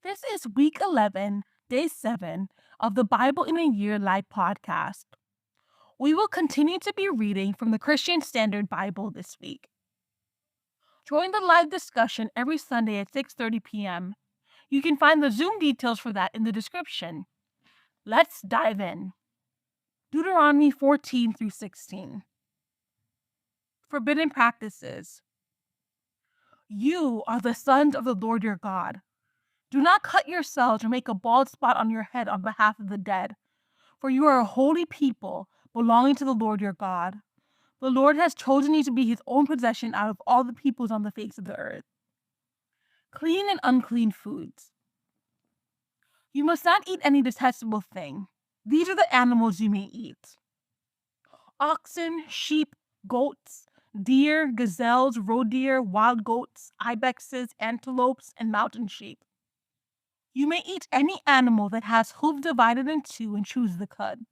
This is week 11, day 7 of the Bible in a Year Live podcast. We will continue to be reading from the Christian Standard Bible this week. Join the live discussion every Sunday at 6:30 p.m. You can find the Zoom details for that in the description. Let's dive in. Deuteronomy 14 through 16. Forbidden practices. You are the sons of the Lord your God. Do not cut yourselves or make a bald spot on your head on behalf of the dead, for you are a holy people belonging to the Lord your God. The Lord has chosen you to be his own possession out of all the peoples on the face of the earth. Clean and unclean foods. You must not eat any detestable thing. These are the animals you may eat: oxen, sheep, goats, deer, gazelles, roe deer, wild goats, ibexes, antelopes, and mountain sheep. You may eat any animal that has hooves divided in two and chews the cud.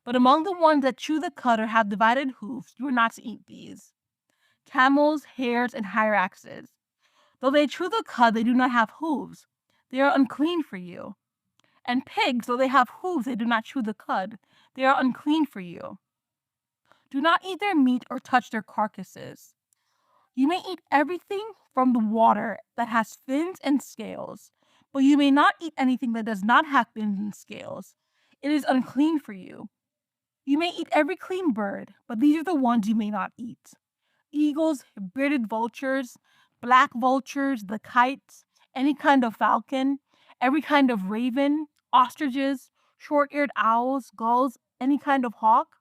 But among the ones that chew the cud or have divided hooves, you are not to eat these: camels, hares, and hyraxes. Though they chew the cud, they do not have hooves. They are unclean for you. And pigs, though they have hooves, they do not chew the cud. They are unclean for you. Do not eat their meat or touch their carcasses. You may eat everything from the water that has fins and scales, but you may not eat anything that does not have fins and scales. It is unclean for you. You may eat every clean bird, but these are the ones you may not eat: eagles, bearded vultures, black vultures, the kites, any kind of falcon, every kind of raven, ostriches, short-eared owls, gulls, any kind of hawk,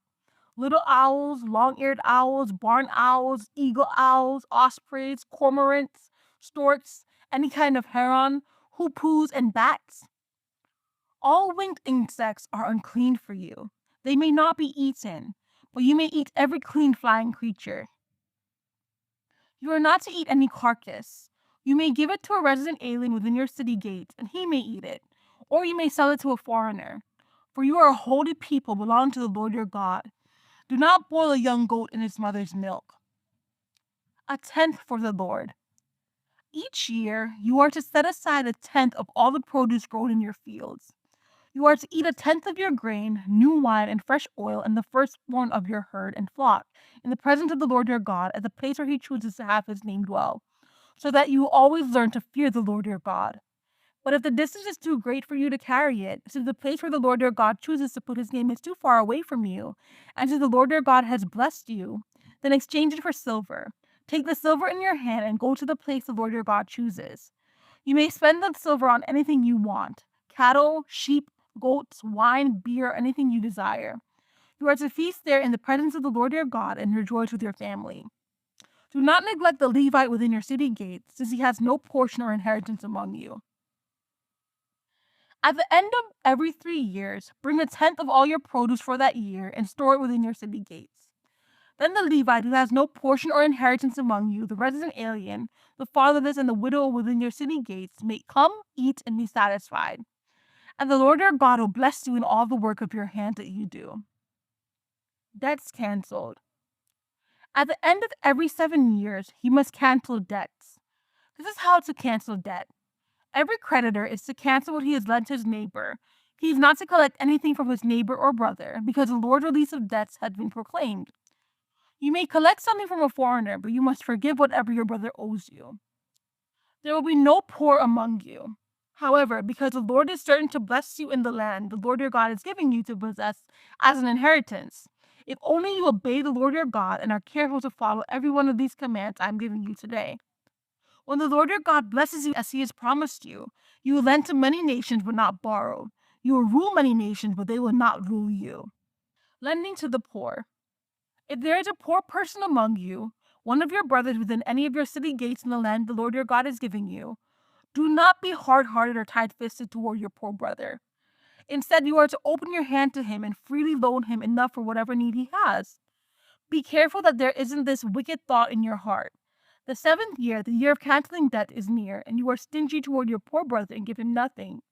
little owls, long-eared owls, barn owls, eagle owls, ospreys, cormorants, storks, any kind of heron, hoopoes, and bats. All winged insects are unclean for you. They may not be eaten, but you may eat every clean flying creature. You are not to eat any carcass. You may give it to a resident alien within your city gates, and he may eat it, or you may sell it to a foreigner. For you are a holy people belonging to the Lord your God. Do not boil a young goat in its mother's milk. A tenth for the Lord. Each year, you are to set aside a tenth of all the produce grown in your fields. You are to eat a tenth of your grain, new wine, and fresh oil, and the firstborn of your herd and flock, in the presence of the Lord your God, at the place where he chooses to have his name dwell, so that you will always learn to fear the Lord your God. But if the distance is too great for you to carry it, since the place where the Lord your God chooses to put his name is too far away from you, and since the Lord your God has blessed you, then exchange it for silver. Take the silver in your hand and go to the place the Lord your God chooses. You may spend the silver on anything you want: cattle, sheep, goats, wine, beer, anything you desire. You are to feast there in the presence of the Lord your God and rejoice with your family. Do not neglect the Levite within your city gates, since he has no portion or inheritance among you. At the end of every 3 years, bring a tenth of all your produce for that year and store it within your city gates. Then the Levite who has no portion or inheritance among you, the resident alien, the fatherless, and the widow within your city gates, may come, eat, and be satisfied. And the Lord your God will bless you in all the work of your hands that you do. Debts canceled. At the end of every 7 years, you must cancel debts. This is how to cancel debt. Every creditor is to cancel what he has lent to his neighbor. He is not to collect anything from his neighbor or brother, because the Lord's release of debts has been proclaimed. You may collect something from a foreigner, but you must forgive whatever your brother owes you. There will be no poor among you. However, because the Lord is certain to bless you in the land the Lord your God is giving you to possess as an inheritance, if only you obey the Lord your God and are careful to follow every one of these commands I am giving you today. When the Lord your God blesses you as he has promised you, you will lend to many nations but not borrow. You will rule many nations, but they will not rule you. Lending to the poor. If there is a poor person among you, one of your brothers within any of your city gates in the land the Lord your God is giving you, do not be hard-hearted or tight-fisted toward your poor brother. Instead, you are to open your hand to him and freely loan him enough for whatever need he has. Be careful that there isn't this wicked thought in your heart: the 7th year, the year of canceling debt, is near, and you are stingy toward your poor brother and give him nothing.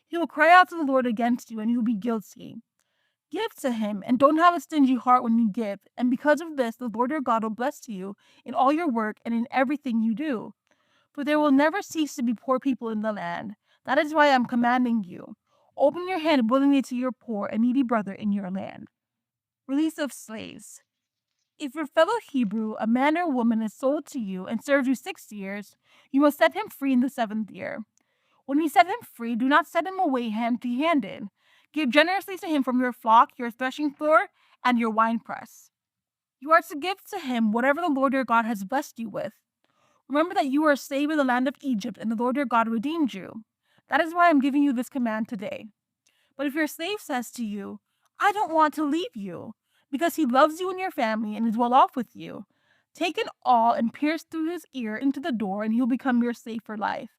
He will cry out to the Lord against you, and you will be guilty. Give to him, and don't have a stingy heart when you give, and because of this, the Lord your God will bless you in all your work and in everything you do. For there will never cease to be poor people in the land. That is why I am commanding you. Open your hand willingly to your poor and needy brother in your land. Release of slaves. If your fellow Hebrew, a man or woman, is sold to you and serves you 6 years, you must set him free in the 7th year. When you set him free, do not set him away empty handed. Give generously to him from your flock, your threshing floor, and your winepress. You are to give to him whatever the Lord your God has blessed you with. Remember that you were a slave in the land of Egypt, and the Lord your God redeemed you. That is why I am giving you this command today. But if your slave says to you, I don't want to leave you, because he loves you and your family and is well off with you, take an awl and pierce through his ear into the door, and he will become your slave for life.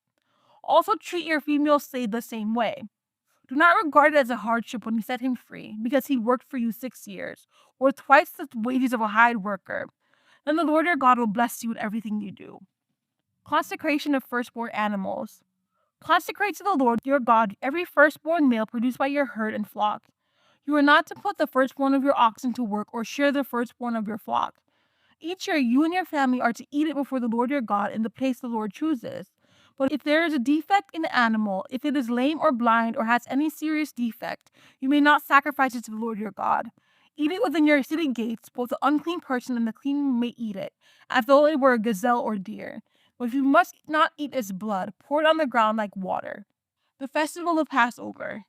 Also treat your female slave the same way. Do not regard it as a hardship when you set him free, because he worked for you 6 years, or twice the wages of a hired worker. Then the Lord your God will bless you in everything you do. Consecration of firstborn animals. Consecrate to the Lord your God every firstborn male produced by your herd and flock. You are not to put the firstborn of your oxen to work or share the firstborn of your flock. Each year you and your family are to eat it before the Lord your God in the place the Lord chooses. But if there is a defect in the animal, if it is lame or blind or has any serious defect, you may not sacrifice it to the Lord your God. Eat it within your city gates, both the unclean person and the clean may eat it, as though it were a gazelle or deer. But if you must not eat its blood, pour it on the ground like water. The festival of Passover.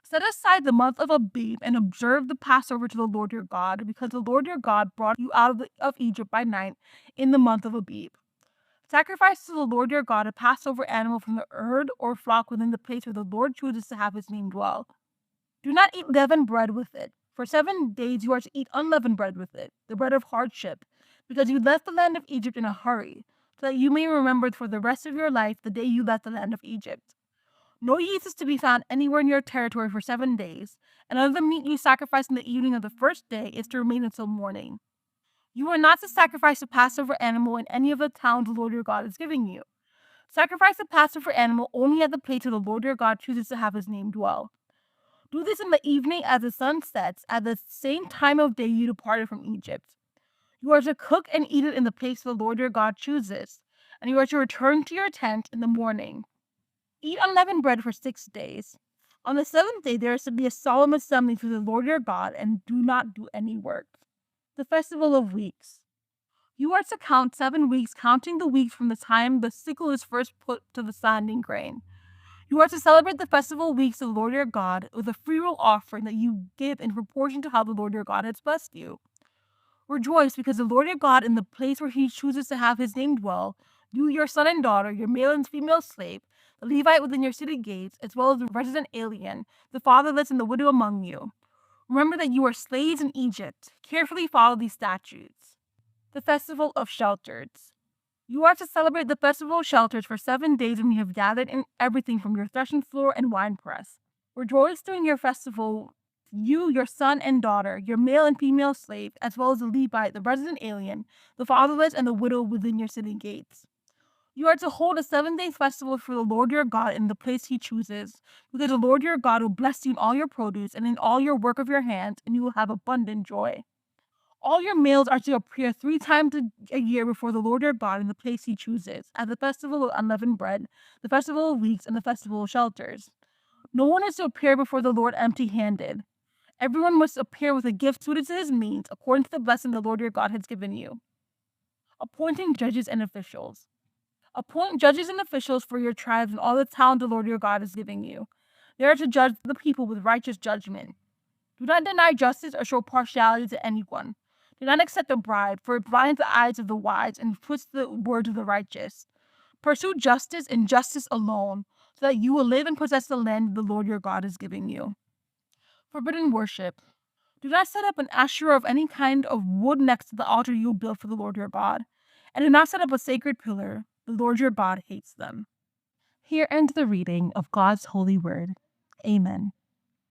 Set aside the month of Abib and observe the Passover to the Lord your God, because the Lord your God brought you out of Egypt by night in the month of Abib. Sacrifice to the Lord your God a Passover animal from the herd or flock within the place where the Lord chooses to have his name dwell. Do not eat leavened bread with it. For 7 days you are to eat unleavened bread with it, the bread of hardship, because you left the land of Egypt in a hurry, so that you may remember for the rest of your life the day you left the land of Egypt. No yeast is to be found anywhere in your territory for 7 days, and none of the meat you sacrifice in the evening of the first day is to remain until morning. You are not to sacrifice a Passover animal in any of the towns the Lord your God is giving you. Sacrifice the Passover animal only at the place where the Lord your God chooses to have his name dwell. Do this in the evening as the sun sets, at the same time of day you departed from Egypt. You are to cook and eat it in the place the Lord your God chooses, and you are to return to your tent in the morning. Eat unleavened bread for 6 days. On the 7th day there is to be a solemn assembly to the Lord your God, and do not do any work. The Festival of Weeks. You are to count 7 weeks, counting the weeks from the time the sickle is first put to the sanding grain. You are to celebrate the festival weeks of the Lord your God with a freewill offering that you give in proportion to how the Lord your God has blessed you. Rejoice, because the Lord your God, in the place where he chooses to have his name dwell, you, your son and daughter, your male and female slave, the Levite within your city gates, as well as the resident alien, the fatherless and the widow among you. Remember that you are slaves in Egypt. Carefully follow these statutes. The Festival of Shelters. You are to celebrate the Festival of Shelters for 7 days when you have gathered in everything from your threshing floor and winepress. Rejoice during your festival, you, your son and daughter, your male and female slave, as well as the Levite, the resident alien, the fatherless, and the widow within your city gates. You are to hold a 7-day festival for the Lord your God in the place he chooses, because the Lord your God will bless you in all your produce and in all your work of your hands, and you will have abundant joy. All your males are to appear 3 times a year before the Lord your God in the place he chooses, at the festival of unleavened bread, the festival of weeks, and the festival of shelters. No one is to appear before the Lord empty-handed. Everyone must appear with a gift suited to his means, according to the blessing the Lord your God has given you. Appointing judges and officials. Appoint judges and officials for your tribes and all the towns the Lord your God is giving you. They are to judge the people with righteous judgment. Do not deny justice or show partiality to anyone. Do not accept a bribe, for it blinds the eyes of the wise and twists the words of the righteous. Pursue justice and justice alone, so that you will live and possess the land the Lord your God is giving you. Forbidden worship. Do not set up an Asherah of any kind of wood next to the altar you built for the Lord your God, and do not set up a sacred pillar. The Lord your God hates them. Here ends the reading of God's holy word. Amen.